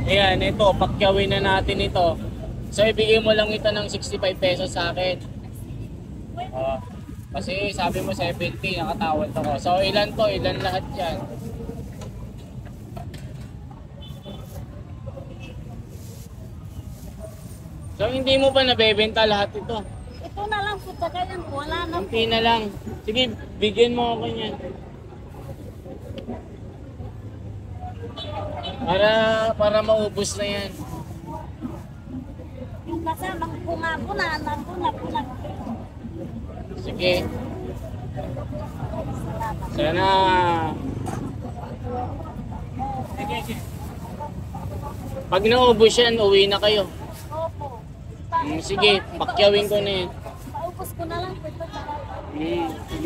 Ayan, ito, pakyawin na natin ito. So, ibigay mo lang ito ng 65 pesos sa akin. Kasi sabi mo 70, nakatawad ako. So, ilan to? Ilan lahat yan? So, hindi mo pa nabebenta lahat ito? Ito na lang po, tagayan ko. Wala na po. Kunti na lang. Sige, bigyan mo ako yan. Para maubos na yan. Yung kasamang bunga po na. Sige. Sana. Pag naubos yan, uwi na kayo. Opo. Sige, pakyawin ko na yan. Paubos ko na lang po ito.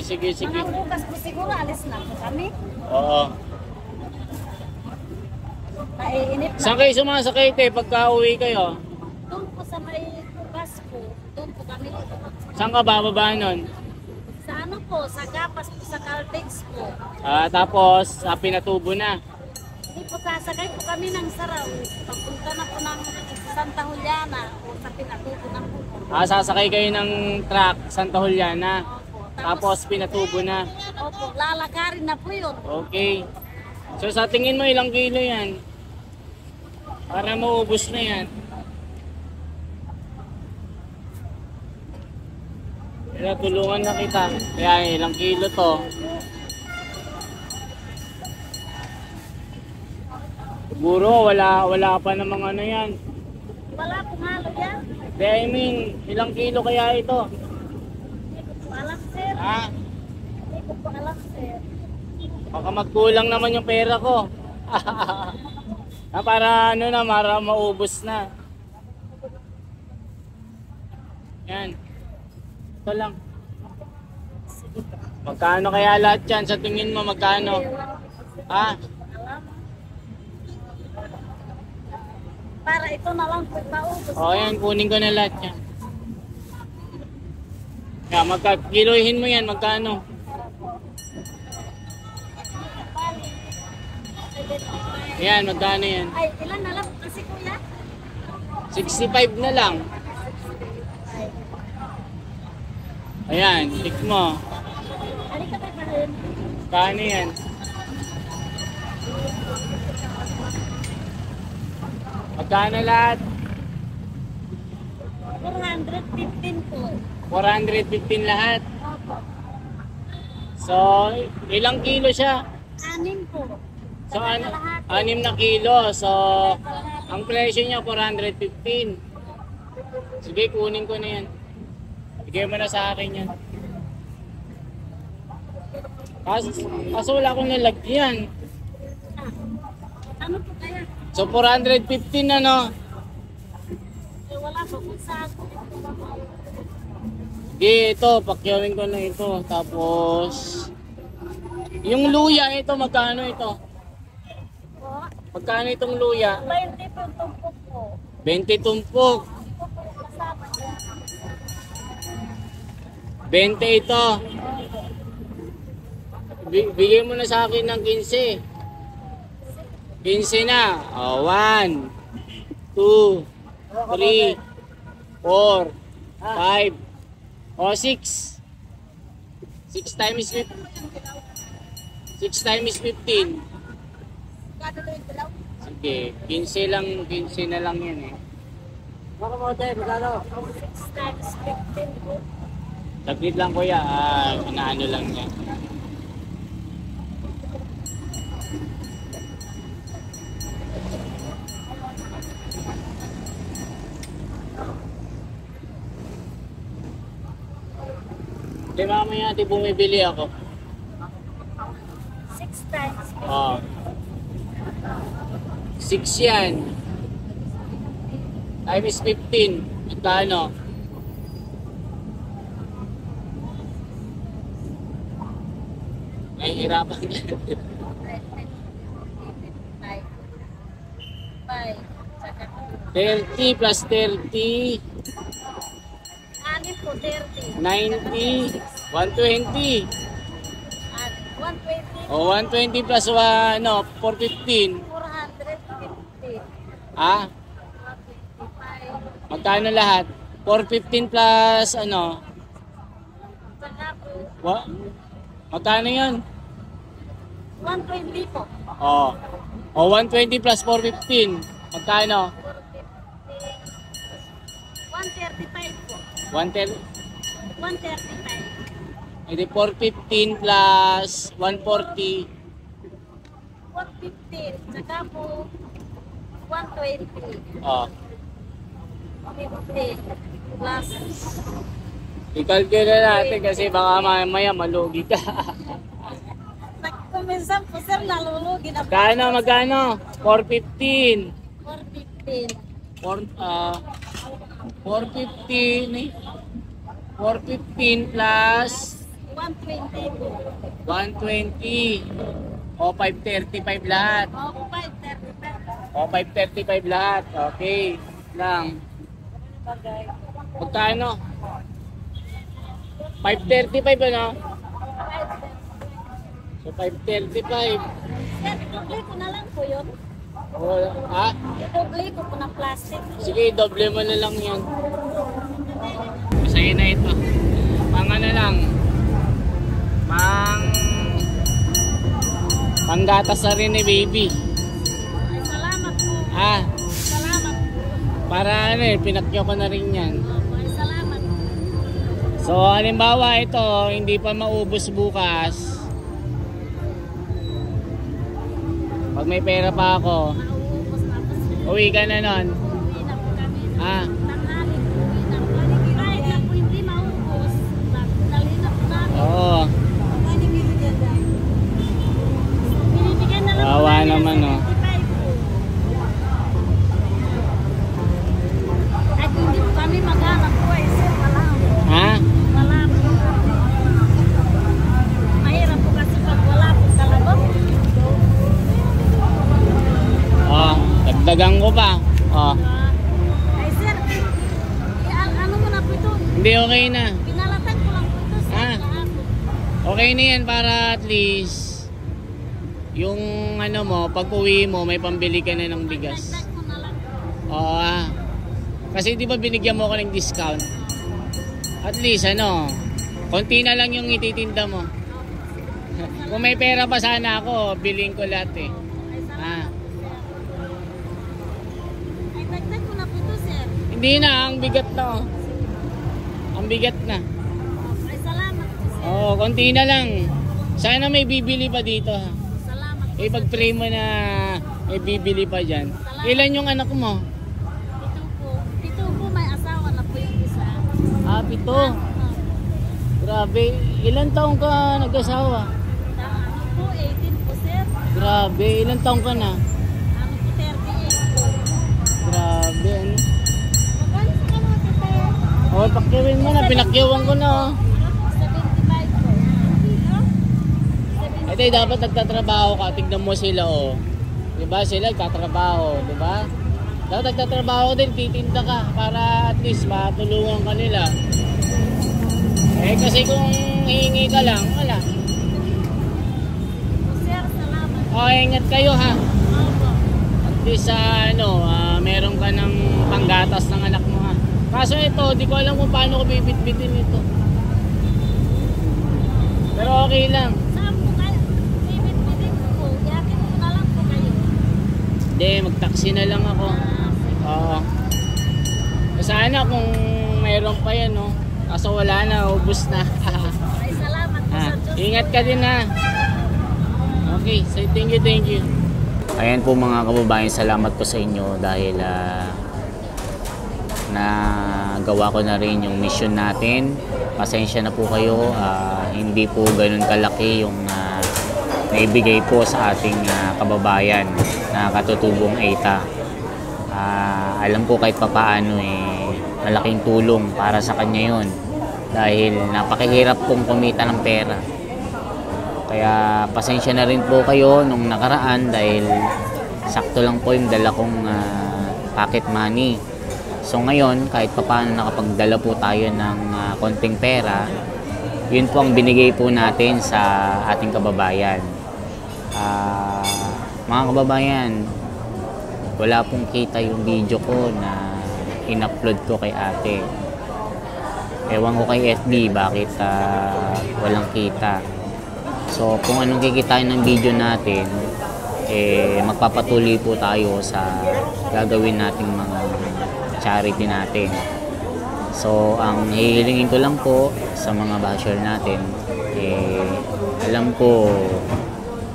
Sige. Mga bukas po siguro, alis na po kami. Oo. Naiinip na. Saan kayo sumasakay, te, pagka uwi kayo? Doon po sa may bus po. Doon po kami. Saan ka bababa nun? Sa ano po, sa Gapas po, sa Caltex po. Tapos, Pinatubo na. Hindi po sasakay po kami ng Saraw. Papunta na po ng Santa Juliana o sa Pinatubo na po. Sasakay kayo ng truck, Santa Juliana. Opo. Tapos, Pinatubo na. Opo, lalakarin na po yun. Okay. So, sa tingin mo, ilang kilo yan? Para maubos na yan. Kaya tulungan na kita. Kaya ilang kilo to. Siguro wala pa namang ano yan. Wala pong halo yan. Kaya I mean, ilang kilo kaya ito? Hindi ko po alam, sir. Hindi ko po alam, sir. Baka magkulang naman yung pera ko. Para para maubos na. Yan. Ito lang. Magkano kaya lahat yan? Sa tingin mo magkano? Alam. Para ito na lang po paubos. Yan, kunin ko na lahat yan. Kilohin mo yan, magkano? Yan, magkano yan? Ay, ilan na lang kasi kuya? 65 na lang. Ayan, tik mo. Halika tayo pa rin. Kano yan? Magkano lahat? 415 po. 415 lahat. Opo. So, ilang kilo siya? 6 po. So, 6 na kilo. So, ang presyo niya 415. Sige, kunin ko na yan. Bigay mo na sa akin yan. Kaso wala akong nalagyan. Ano po kaya? So, 415 ano? Eh, wala po kung saan. Sige, ito. Pakyawin ko na ito. Tapos, yung luya ito, magkano ito? Po. Magkano itong luya? 20 po tumpok po. 20 tumpok. Kasama niya. 20 ito. Bigay mo na sa akin ng 15. 15 na. 1, 2, 3, 4, 5, 6. 6 times 15. 6 times 15. Sige, 15 lang, 15 na lang yan eh. Baka mo tayo, magkano? 6 times 15 po. Saglit lang kuya, inaano lang yan. Hindi mamaya natin bumibili ako. 6 times 15. 6 yan. Times 15. Magkano? Nahihirapan ka. 30 plus 30. Ano po, 30. 90. 120. 120. O 120 plus 415. 450. Ah, 455. magkano lahat? 415 plus ano? Saka po, Magkano yun? 120 po. Oh. O 120 plus 415. Magkano? 135 po. 110. 135. Edi 415 plus 140. 415. Saka po, 120. Oh. 50. Plus. I-calculate natin kasi baka mamaya malugi ka. Kuminsan po sir, nalulugi na po. Magkano? 415. 415. 415 eh. 415 plus 120 po. 120. O 535 lahat. Opo, 535. O 535 lahat. Okay. Lang. Bagay. Magkano? 535 ano? 535. So 535. Sir, doble ko na lang po yun. O, ha? Doble ko po ng plastic. Sige, doble mo na lang yan. Masaya na ito. Pang ano lang. Panggatas na rin ni baby. Ay, salamat po. Ah, Salamat po. para ano eh, pinakyo ko na rin yan. Opo, ay, salamat po. So, halimbawa ito, hindi pa maubos bukas. Pag may pera pa ako, Mauubos na po sir. uwi ka na nun. Uwi na po kami. Ah, Tanghali po, uwi na po. Kahit na po hindi maubos, dali na po namin. oo. Binibigyan na lang po Wawa namin ng naman, oh. 75 po. Kahit hindi po kami maghanap po eh, sir. Wala. Ha? Wala po. Mahirap po kasi pag wala po talaga. Oh, dagdagan ko pa. Oh, Ay sir, ano mo na po ito? hindi okay na. Pinalatan ko lang po ito sir. Ah. Kahapon. Okay na yan para at least yung ano mo, pag uwi mo, may pambili ka na ng bigas. Dagdag ko na lang. Oo ah. Kasi di ba binigyan mo ko ng discount? At least ano, konti na lang yung ititinda mo. Kung may pera pa sana ako, bilhin ko lahat eh. Ay Ah. salamat po sir. Ay dagdag ko na po ito sir. Hindi na, ang bigat na oh. Ang bigat na. Ay salamat po sir. Oo, konti na lang. Sana may bibili pa dito ha. Salamat po. Eh, pag-pray mo na may bibili pa dyan. Ilan yung anak mo? Ito po may asawa na po yung isa. Ah, 7. Grabe. Ilan taong ka nag-asawa? Ano po, 18 po sir. Grabe. Ilan taong ka na? Ano po, 38 po. Grabe. Ano? Magkano sa kanila po sir? Oh, pakiwin mo na. Pinakyawan ko na. Oh. 75 po. Ito, dapat nagtatrabaho ka. Tignan mo sila, oh. Diba? Sila nagtatrabaho. Diba? Dapat nagtatrabaho din. Titinda ka. Para at least matulungan ka nila. Eh, kasi kung hihingi ka lang, wala. Sir, salamat. Oh, ingat kayo, ha. Opo. At least ano, meron ka ng panggatas ng anak mo ha. Kaso ito, di ko alam kung paano ko bibit-bitin ito. Pero okay lang. Saan po kayo? Bibit-bitin po. Yakin ko na lang po kayo. Hindi, mag-taxi na lang ako. Sige. Oo. Sana kung mayroon pa yan, no. Kaso wala na, ubus na. Ay, salamat po Ah, sa Diyos. ingat ka din ha. Okay, say thank you, thank you. Ayan po mga kababayan, salamat po sa inyo dahil nagawa ko na rin yung mission natin. Pasensya na po kayo, hindi po ganun kalaki yung naibigay po sa ating kababayan na katutubong EITA. Alam ko kahit papaano malaking tulong para sa kanya yun dahil napakahirap pong kumita ng pera. Kaya pasensya na rin po kayo nung nakaraan dahil sakto lang po yung dala kong pocket money. So ngayon, kahit papaano nakapagdala po tayo ng konting pera, yun po ang binigay po natin sa ating kababayan. Mga kababayan, wala pong kita yung video ko na in-upload ko kay ate. Ewan ko kay FB bakit walang kita. So kung anong kikitain ng video natin, magpapatuloy po tayo sa gagawin nating mga charity natin. So ang hihilingin ko lang po sa mga basher natin, alam ko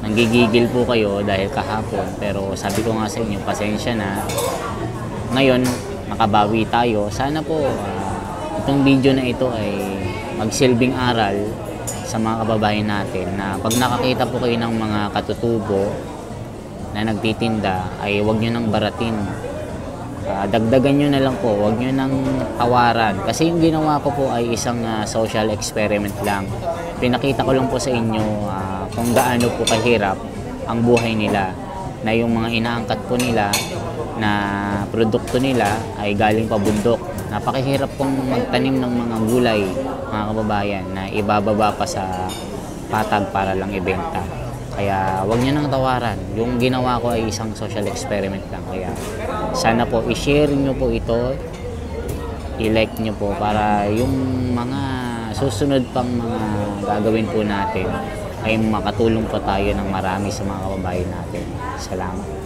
nanggigigil po kayo dahil kahapon, pero sabi ko nga sa inyo, pasensya na. Ngayon makabawi tayo. Sana po itong video na ito ay magsilbing aral sa mga kababayan natin na pag nakakita po kayo ng mga katutubo na nagtitinda, ay huwag nyo nang baratin. Dagdagan nyo na lang po, huwag nyo nang tawaran. Kasi yung ginawa ko po ay isang social experiment lang. Pinakita ko lang po sa inyo kung gaano po kahirap ang buhay nila, na yung mga inaangkat po nila na produkto nila ay galing pa bundok. Napakahirap pong magtanim ng mga gulay, mga kababayan, na ibababa pa sa patag para lang ibenta. Kaya wag niyo nang tawaran. Yung ginawa ko ay isang social experiment lang. Kaya sana po i-share niyo po ito, i-like niyo po para yung mga susunod pang mga gagawin po natin ay makatulong po tayo ng marami sa mga kababayan natin. Salamat.